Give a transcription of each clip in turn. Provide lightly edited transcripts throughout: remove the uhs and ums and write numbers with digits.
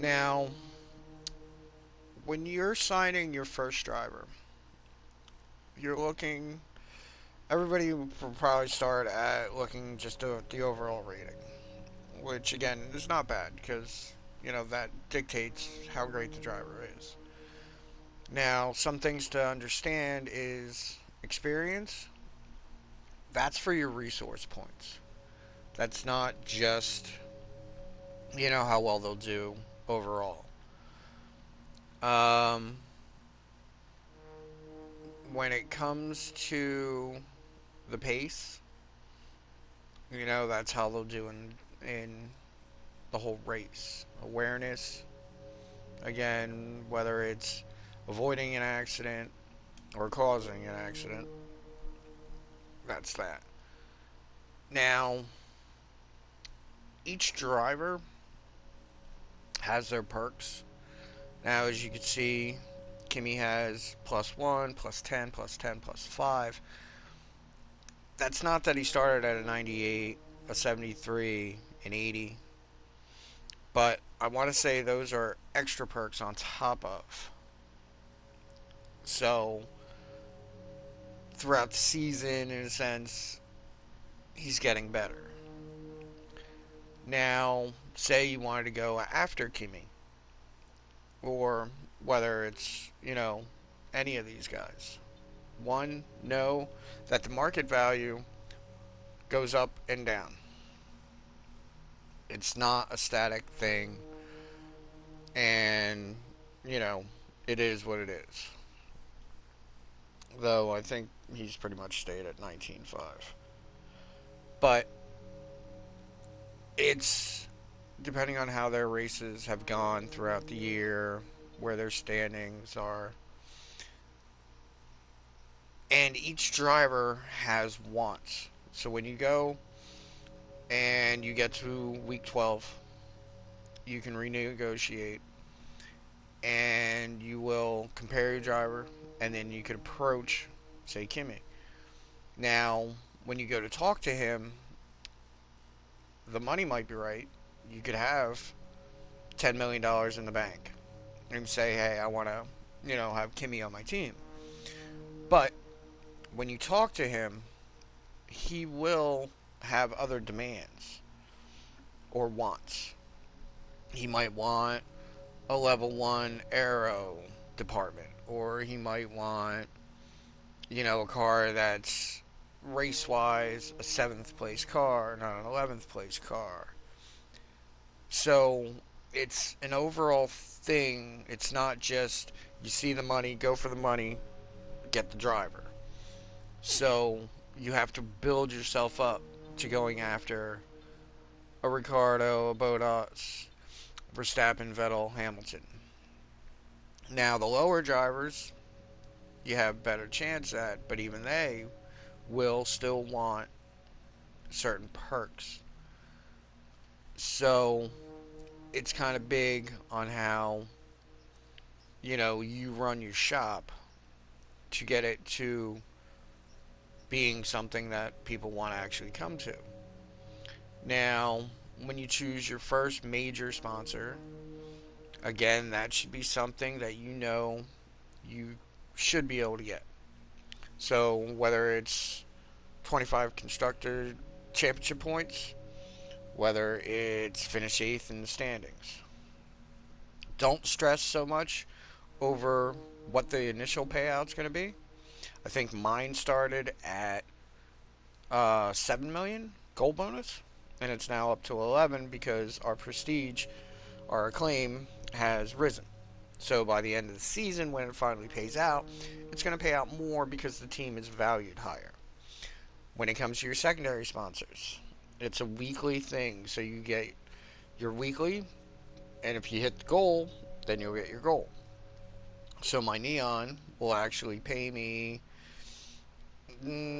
Now, when you're signing your first driver, you're looking. Everybody will probably start at looking just at the overall rating, which again is not bad because that dictates how great the driver is. Now, some things to understand is experience. That's for your resource points. That's not just how well they'll do overall. Um, when it comes to the pace, that's how they'll do in the whole race. Awareness, again, whether it's avoiding an accident or causing an accident, that's that. Now, each driver has their perks. Now, as you can see, Kimmy has +1, +10, +10, +5. That's not that he started at a 98, a 73, an 80, but I want to say those are extra perks on top of. So, throughout the season, in a sense, he's getting better. Now, say you wanted to go after Kimmy, or whether it's, any of these guys. One, know that the market value goes up and down. It's not a static thing, and, you know, it is what it is. Though I think he's pretty much stayed at 19.5. But it's depending on how their races have gone throughout the year, where their standings are. And each driver has wants. So when you go and you get to week 12, you can renegotiate and you will compare your driver and then you can approach, say, Kimmy. Now, when you go to talk to him, the money might be right. You could have $10 million in the bank and say, hey, I want to, have Kimmy on my team. But when you talk to him, he will have other demands or wants. He might want a level 1 aero department, or he might want, a car that's race wise a 7th place car, not an 11th place car. So it's an overall thing. It's not just you see the money, go for the money, get the driver. So you have to build yourself up to going after a Ricardo, a Bottas, Verstappen, Vettel, Hamilton. Now the lower drivers you have better chance at, but even they will still want certain perks. So it's kind of big on how you run your shop to get it to being something that people want to actually come to. Now, when you choose your first major sponsor, again, that should be something that you should be able to get. So, whether it's 25 constructor championship points, whether it's finish 8th in the standings. Don't stress so much over what the initial payout's going to be. I think mine started at 7 million gold bonus, and it's now up to 11 because our prestige, our acclaim, has risen. So by the end of the season, when it finally pays out, it's going to pay out more because the team is valued higher. When it comes to your secondary sponsors, it's a weekly thing. So you get your weekly, and if you hit the goal, then you'll get your goal. So my Neon will actually pay me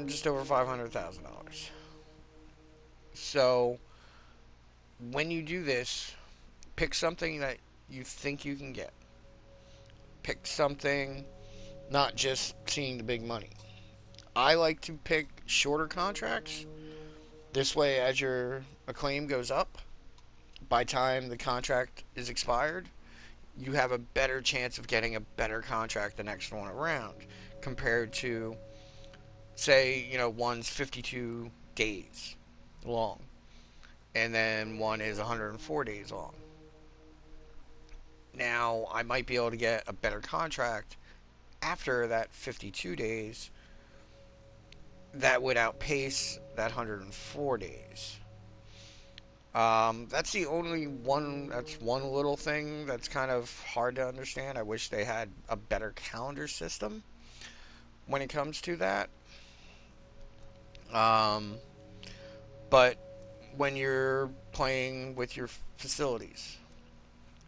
just over $500,000. So when you do this, pick something that you think you can get. Pick something, not just seeing the big money. I like to pick shorter contracts. This way, as your acclaim goes up, by time the contract is expired, you have a better chance of getting a better contract the next one around compared to, say, one's 52 days long and then one is 104 days long. Now, I might be able to get a better contract after that 52 days that would outpace that 104 days. That's the only one. That's one little thing that's kind of hard to understand. I wish they had a better calendar system when it comes to that. Um, but when you're playing with your facilities,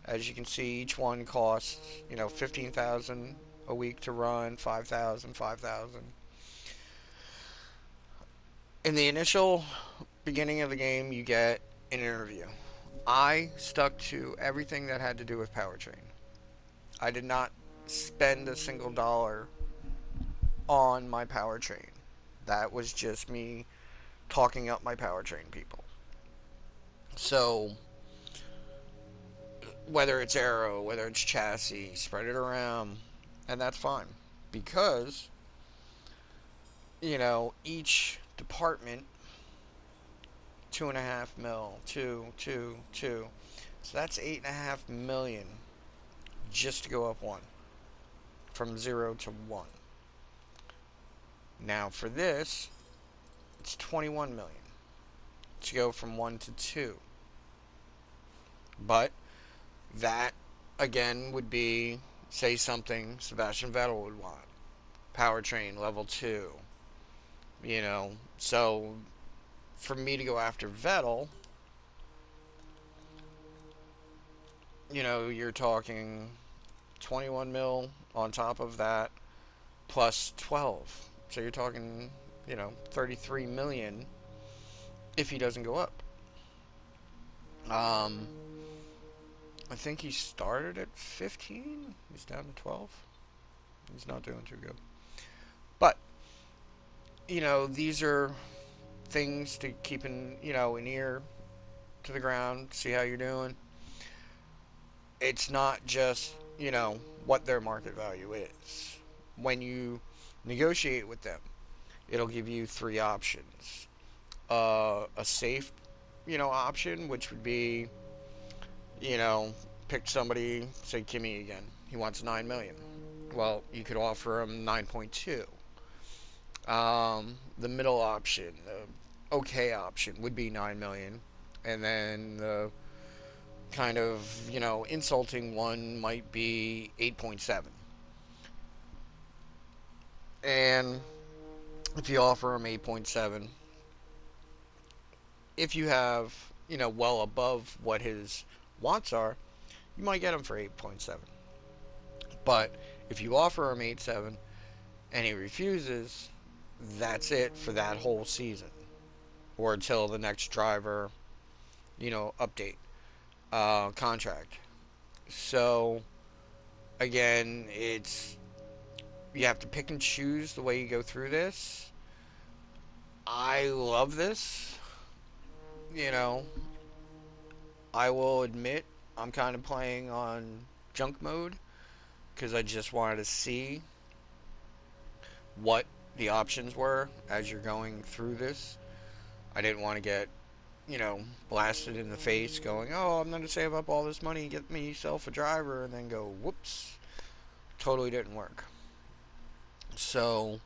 as you can see, each one costs 15,000 a week to run, 5,000, 5,000. In the initial beginning of the game, you get an interview. I stuck to everything that had to do with powertrain. I did not spend a single dollar on my powertrain. That was just me talking up my powertrain people. So, whether it's aero, whether it's chassis, spread it around, and that's fine. Because, each department, 2.5 mil, two, two, two. So that's 8.5 million just to go up one, from 0 to 1. Now for this, it's 21 million to go from 1 to 2. But that again would be, say, something Sebastian Vettel would want. Powertrain level 2. So for me to go after Vettel, you're talking 21 mil on top of that plus 12. So you're talking, 33 million if he doesn't go up. I think he started at 15. He's down to 12. He's not doing too good. But, these are things to keep an ear to the ground, see how you're doing. It's not just, what their market value is. When you negotiate with them, it'll give you three options. A safe, option, which would be, pick somebody, say Kimmy again. He wants 9 million. Well, you could offer him 9.2. The middle option, the okay option, would be 9 million, and then the kind of insulting one might be 8.7. And if you offer him 8.7, if you have well above what his wants are, you might get him for 8.7. But if you offer him 8.7 and he refuses, that's it for that whole season, or until the next driver, update contract. So again, you have to pick and choose the way you go through this. I love this. I will admit I'm kind of playing on junk mode because I just wanted to see what the options were as you're going through this. I didn't want to get, blasted in the face going, oh, I'm going to save up all this money, get myself a driver, and then go, whoops, totally didn't work. So,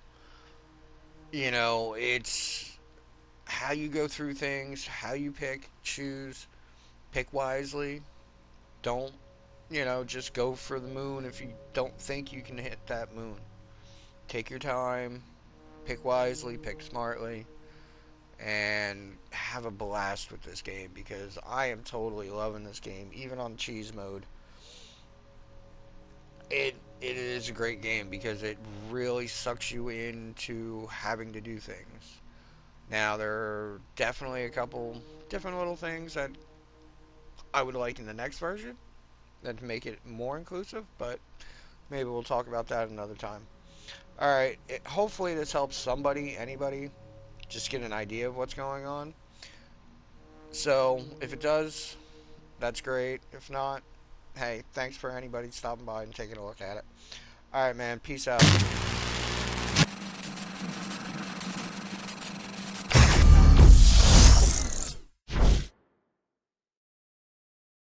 it's how you go through things, how you choose, pick wisely. Don't, just go for the moon if you don't think you can hit that moon. Take your time, pick wisely, pick smartly, and have a blast with this game because I am totally loving this game, even on cheese mode. It is a great game because it really sucks you into having to do things. Now, there are definitely a couple different little things that I would like in the next version that to make it more inclusive, but maybe we'll talk about that another time. Alright, hopefully this helps somebody, anybody, just get an idea of what's going on. So, if it does, that's great. If not, hey, thanks for anybody stopping by and taking a look at it. All right, man. Peace out.